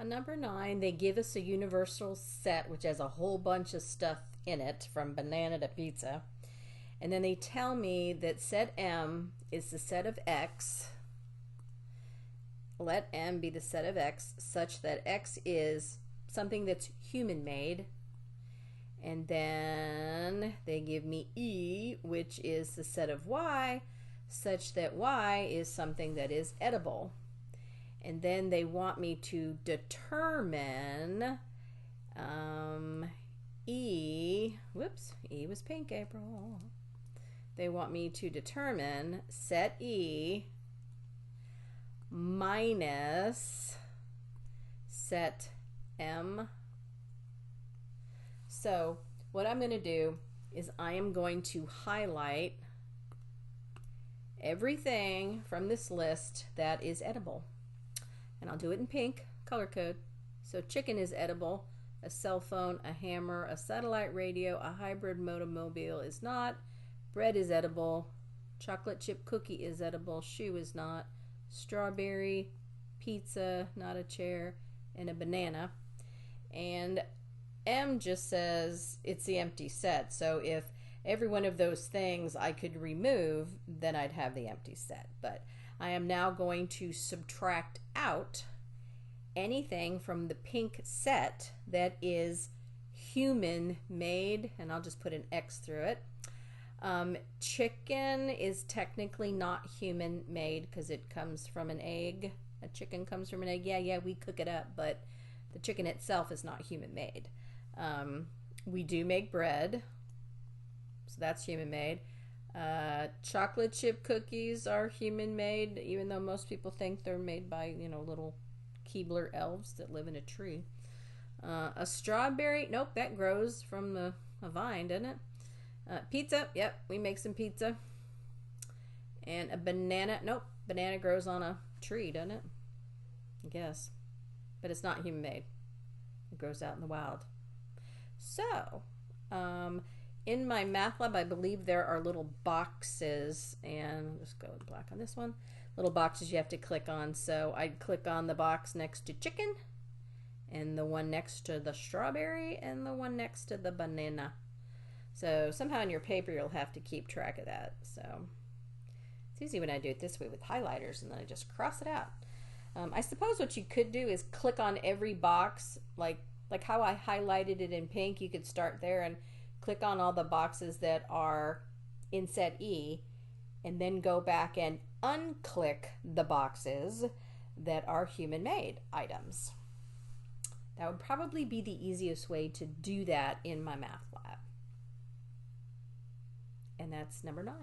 On number 9, they give us a universal set which has a whole bunch of stuff in it, from banana to pizza. And then they tell me that set M is the set of X. Let M be the set of X such that X is something that's human made. And then they give me E, which is the set of Y, such that Y is something that is edible. And then they want me to determine E, whoops, E was pink, April. They want me to determine set E minus set M. So what I'm going to do is I am going to highlight everything from this list that is edible. And I'll do it in pink, color code. So chicken is edible, a cell phone, a hammer, a satellite radio, a hybrid motomobile is not, bread is edible, chocolate chip cookie is edible, shoe is not, strawberry, pizza, not a chair, and a banana. And M just says it's the empty set. So if every one of those things I could remove, then I'd have the empty set. But I am now going to subtract out anything from the pink set that is human made, and I'll just put an X through it. Chicken is technically not human made because it comes from an egg. A chicken comes from an egg. Yeah, we cook it up, but the chicken itself is not human made. We do make bread, so that's human made. Chocolate chip cookies are human made, even though most people think they're made by, little Keebler elves that live in a tree. A strawberry, nope, that grows from a vine, doesn't it? Pizza, yep, we make some pizza. And a banana, nope, banana grows on a tree, doesn't it? I guess. But it's not human made. It grows out in the wild. So, in my math lab, I believe there are little boxes, and I'll just go with black on this one. Little boxes you have to click on. So I'd click on the box next to chicken, and the one next to the strawberry, and the one next to the banana. So somehow in your paper you'll have to keep track of that. So it's easy when I do it this way with highlighters, and then I just cross it out. I suppose what you could do is click on every box, like how I highlighted it in pink. You could start there and click on all the boxes that are in set E, and then go back and unclick the boxes that are human-made items. That would probably be the easiest way to do that in my math lab. And that's number 9.